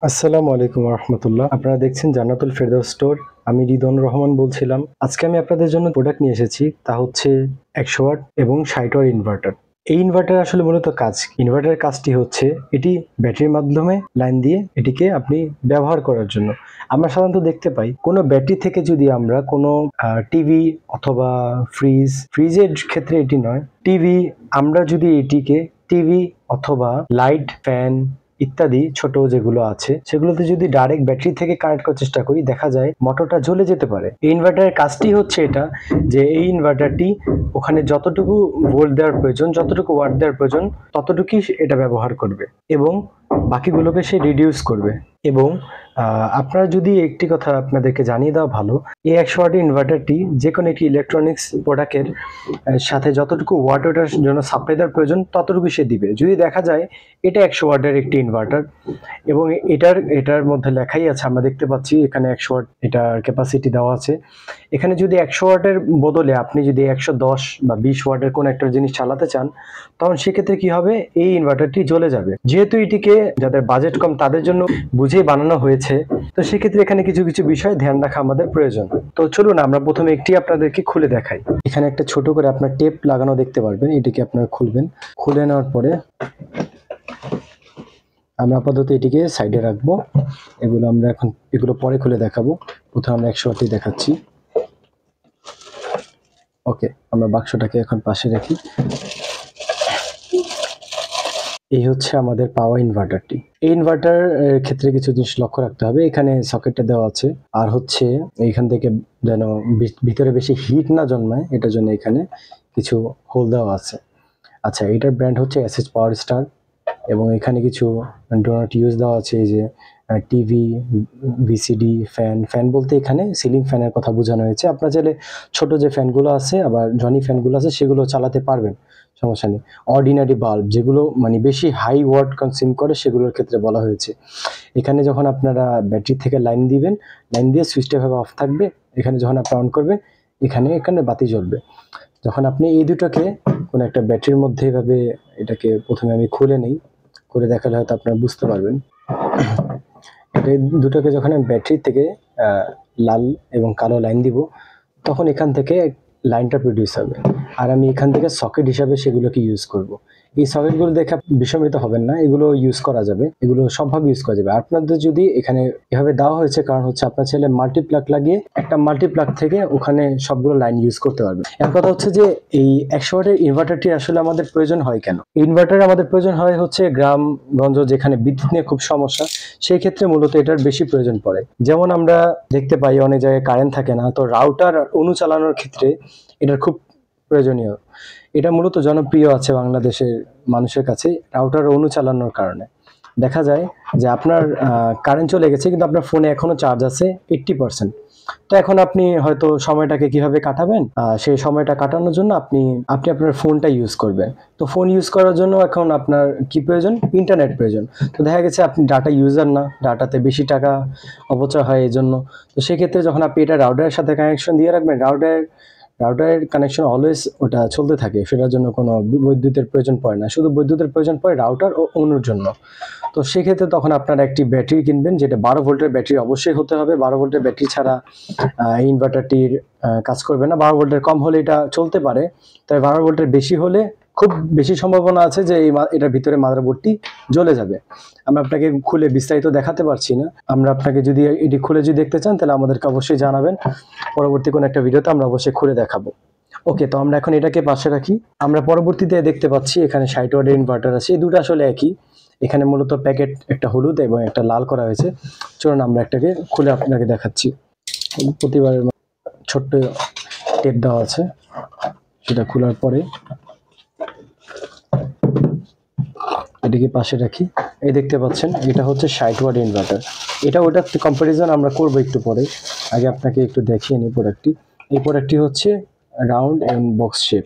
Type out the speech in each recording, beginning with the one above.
আসসালামু আলাইকুম রহমতুল্লাহ। আপনারা দেখছেন জান্নাতুল ফেরদাউস স্টোর। আমি রিদন রহমান বলছিলাম। আজকে আমি আপনাদের জন্য প্রোডাক্ট নিয়ে এসেছি, তা হচ্ছে 100 ওয়াট এবং 60 ওয়াট ইনভার্টার। এই ইনভার্টার আসলে মূলত ইনভার্টারের কাজটি হচ্ছে এটি ব্যাটারির মাধ্যমে লাইন দিয়ে এটিকে আপনি ব্যবহার করার জন্য। আমরা সাধারণত দেখতে পাই কোনো ব্যাটারি থেকে যদি আমরা কোনো টিভি অথবা ফ্রিজের ক্ষেত্রে এটি নয়, টিভি আমরা যদি এটিকে টিভি অথবা লাইট, ফ্যান ইত্যাদি ছোট যেগুলো আছে সেগুলোতে যদি ডাইরেক্ট ব্যাটারি থেকে কানেক্ট করার চেষ্টা করি, দেখা যায় মোটরটা জ্বলে যেতে পারে। এই ইনভার্টারের কাজটি হচ্ছে এটা, যে এই ইনভার্টারটি ওখানে যতটুকু ভোল্ট দেওয়ার প্রয়োজন, যতটুকু ওয়াট দেওয়ার প্রয়োজন ততটুকুই এটা ব্যবহার করবে এবং বাকিগুলোকে সে রিডিউস করবে। এবং আপনারা যদি একটি কথা আপনাদেরকে জানিয়ে দেওয়া ভালো, এই 100 ওয়াটের ইনভার্টারটি যে কোনো একটি ইলেকট্রনিক্স প্রোডাক্টের সাথে যতটুকু ওয়াট ওটার জন্য সাপ্লাই দেওয়ার প্রয়োজন ততটুকু সে দিবে। যদি দেখা যায় এটা 100 ওয়াটের একটি ইনভার্টার এবং এটার মধ্যে লেখাই আছে, আমরা দেখতে পাচ্ছি এখানে 100 ওয়াট এটার ক্যাপাসিটি দেওয়া আছে। এখানে যদি 100 ওয়াটের বদলে আপনি যদি 110 বা 20 ওয়াটের কোনো একটা জিনিস চালাতে চান, তখন সেক্ষেত্রে কি হবে, এই ইনভার্টারটি জ্বলে যাবে। যেহেতু এটিকে যাদের বাজেট কম তাদের জন্য বুঝেই বানানো হয়েছে, তো সেক্ষেত্রে এখানে কিছু কিছু বিষয় ধ্যান রাখা আমাদের প্রয়োজন। তো চলুন আমরা প্রথমে একটি আপনাদেরকে খুলে দেখাই। এখানে একটা ছোট করে আপনার টেপ লাগানো দেখতে পারবেন, এটিকে আপনারা খুলবেন। খুলে নেওয়ার পরে আমরা আপাতত এটিকে সাইডে রাখবো। এগুলো পরে খুলে দেখাবো। প্রথমে আমরা 100 ওয়াটই দেখাচ্ছি। ওকে, আমরা বাক্সটাকে এখন পাশে রাখি। এই হচ্ছে আমাদের পাওয়ার ইনভার্টারটি। এই ইনভার্টার ক্ষেত্রে কিছু জিনিস লক্ষ্য রাখতে হবে। এখানে সকেটটা দেওয়া আছে, আর হচ্ছে এইখান থেকে যেন ভিতরে বেশি হিট না জন্মায় এটার জন্য এখানে কিছু হোল দেওয়া আছে। আচ্ছা, এটার ব্র্যান্ড হচ্ছে এসএস পাওয়ার স্টার এবং এখানে কিছু ডোনাট ইউজ দেওয়া আছে। এই যে টিভি, ভিসিডি, ফ্যান বলতে এখানে সিলিং ফ্যানের কথা বোঝানো হয়েছে। আপনার চাইলে ছোট যে ফ্যানগুলো আছে, আবার জনি ফ্যানগুলো আছে, সেগুলো চালাতে পারবেন, সমস্যা নেই। অর্ডিনারি বাল্ব যেগুলো মানে বেশি হাই ওয়াট কনজিউম করে সেগুলোর ক্ষেত্রে বলা হয়েছে। এখানে যখন আপনারা ব্যাটারি থেকে লাইন দিবেন, লাইন দিয়ে সুইচটা এভাবে অফ থাকবে। এখানে যখন আপনি অন করবেন এখানে বাতি জ্বলবে। যখন আপনি এই দুটোকে কোনো একটা ব্যাটারির মধ্যে এভাবে এটাকে প্রথমে আমি খুলে নেই, করে দেখালে হয়তো আপনারা বুঝতে পারবেন। এটা দুটোকে যখন আমি ব্যাটারি থেকে লাল এবং কালো লাইন দিব, তখন এখান থেকে লাইনটা প্রডিউস হবে, আর আমি এখান থেকে সকেট হিসাবে সেগুলোকে ইউজ করব। এই সকেটগুলো দেখে বিস্মিত হবেন না, এগুলো ইউজ করা যাবে, এগুলো সবভাবে ইউজ করা যাবে। আপনাদের যদি এখানে এভাবে দেওয়া হয়েছে কারণ হচ্ছে আপনার ছেলে মাল্টিপ্লাগ লাগিয়ে একটা মাল্টিপ্লাগ থেকে ওখানে সবগুলো লাইন ইউজ করতে পারবে। এক কথা হচ্ছে যে এই 100 ওয়াটের ইনভার্টারটি আসলে আমাদের প্রয়োজন হয় কেন? ইনভার্টার আমাদের প্রয়োজন হয় হচ্ছে গ্রামগঞ্জ যেখানে বিদ্যুৎ নিয়ে খুব সমস্যা, সেই ক্ষেত্রে মূলত এটার বেশি প্রয়োজন পড়ে। যেমন আমরা দেখতে পাই অনেক জায়গায় কারেন্ট থাকে না, তো রাউটার অনু চালানোর ক্ষেত্রে এটার খুব প্রয়োজনীয়। এটা মূলত জনপ্রিয় আছে বাংলাদেশের মানুষের কাছে রাউটার অনু চালানোর কারণে। দেখা যায় যে আপনার কারেন্ট চলে গেছে কিন্তু আপনার ফোনে এখনো চার্জ আছে 80%। তো এখন আপনি হয়তো সময়টাকে কিভাবে কাটাবেন, সেই সময়টা কাটানোর জন্য আপনি আপনার ফোনটা ইউজ করবেন। তো ফোন ইউজ করার জন্য এখন আপনার কি প্রয়োজন? ইন্টারনেট প্রয়োজন। তো দেখা গেছে আপনি ডাটা ইউজার না, ডাটাতে বেশি টাকা অপচয় হয় এই জন্য। তো সেক্ষেত্রে যখন আপনি এটা রাউটারের সাথে কানেকশন দিয়ে রাখবেন, রাউটারের কানেকশন অলওয়েজ ওটা চলতে থাকে, সেটার জন্য কোনো বৈদ্যুতের প্রয়োজন পড়ে না। শুধু বৈদ্যুতের প্রয়োজন পড়ে রাউটার ও অনুর জন্য। তো সেক্ষেত্রে তখন আপনারা একটি ব্যাটারি কিনবেন, যেটা 12 ভোল্টের ব্যাটারি অবশ্যই হতে হবে। 12 ভোল্টের ব্যাটারি ছাড়া এই ইনভার্টারটির কাজ করবে না। 12 ভোল্টের কম হলে এটা চলতে পারে, তবে 12 ভোল্টের বেশি হলে খুব বেশি সম্ভাবনা আছে যে এটার ভিতরে মাদারবোর্ডটি জ্বলে যাবে। আমরা আপনাকে খুলে বিস্তারিত দেখাতে পারছি না। আমরা আপনাকে যদি এটি খুলে যদি দেখতে চান তাহলে আমাদেরকে অবশ্যই জানাবেন, পরবর্তী কোনো একটা ভিডিওতে আমরা অবশ্যই খুলে দেখাবো। ওকে, তো আমরা এখন এটাকে পাশে রাখি। আমরা পরবর্তীতে দেখতে পাচ্ছি এখানে 60 ওয়াটের ইনভার্টার আছে। এই দুটো আসলে একই। এখানে মূলত প্যাকেট একটা হলুদ এবং একটা লাল করা হয়েছে। চলুন আমরা একটাকে খুলে আপনাকে দেখাচ্ছি। প্রতিবারের ছোট্ট টেপ দেওয়া আছে, সেটা খোলার পরে এটিকে পাশে রাখি। এই দেখতে পাচ্ছেন এটা হচ্ছে 60 ওয়াট ইনভার্টার। এটা ওটার কম্পারিজন আমরা করবো একটু পরে। আগে আপনাকে একটু দেখিয়ে নিই প্রোডাক্টটি। এই প্রোডাক্টটি হচ্ছে রাউন্ড এবং বক্স শেপ।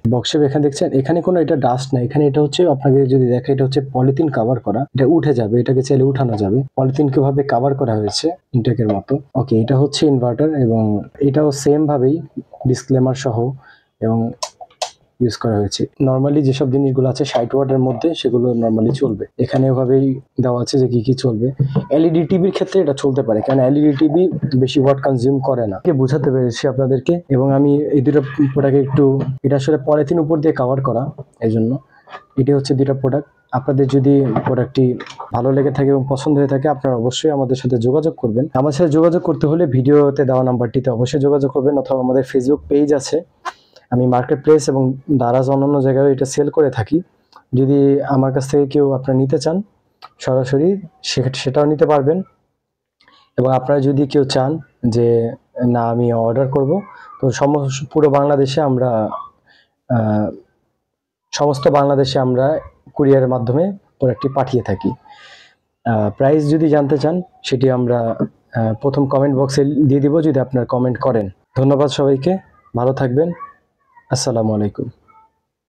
এখানে দেখছেন এখানে কোনো এটা ডাস্ট না, এখানে এটা হচ্ছে আপনাকে যদি দেখে এটা হচ্ছে পলিথিন কাভার করা, এটা উঠে যাবে, এটাকে চাইলে উঠানো যাবে। পলিথিনকে ভাবে কাভার করা হয়েছে ইনটেকের মতো। ওকে, এটা হচ্ছে ইনভার্টার এবং এটাও সেম ভাবেই ডিসক্লেমার সহ এবং ইউজ করা হয়েছে। নর্মালি যেসব জিনিসগুলো আছে 60 ওয়াটের মধ্যে সেগুলো নর্মালি চলবে। এখানে ওভাবেই দেওয়া আছে যে কি কি চলবে। এলইডি টিভির ক্ষেত্রে এটা চলতে পারে, কারণ এলইডি টিভি বেশি ওয়াট কনজিউম করে না। বোঝাতে পেরেছি আপনাদেরকে। এবং আমি এই দুটো প্রোডাক্ট একটু, এটা আসলে পলিথিন উপর দিয়ে কভার করা, এই জন্য এটি হচ্ছে দুটো প্রোডাক্ট। আপনাদের যদি প্রোডাক্টটি ভালো লেগে থাকে এবং পছন্দ হয়ে থাকে, আপনারা অবশ্যই আমাদের সাথে যোগাযোগ করবেন। আমার সাথে যোগাযোগ করতে হলে ভিডিওতে দেওয়া নাম্বারটিতে অবশ্যই যোগাযোগ করবেন, অথবা আমাদের ফেসবুক পেজ আছে, আমি মার্কেট প্লেস এবং দারাজ অন্যান্য জায়গায় এটা সেল করে থাকি। যদি আমার কাছ থেকে কেউ আপনারা নিতে চান সরাসরি সেটাও নিতে পারবেন। এবং আপনারা যদি কেউ চান যে না আমি অর্ডার করব, তো পুরো বাংলাদেশে আমরা সমস্ত বাংলাদেশে আমরা কুরিয়ারের মাধ্যমে প্রোডাক্টটি পাঠিয়ে থাকি। প্রাইস যদি জানতে চান সেটি আমরা প্রথম কমেন্ট বক্সে দিয়ে দিব, যদি আপনারা কমেন্ট করেন। ধন্যবাদ সবাইকে, ভালো থাকবেন। আসসালামু আলাইকুম।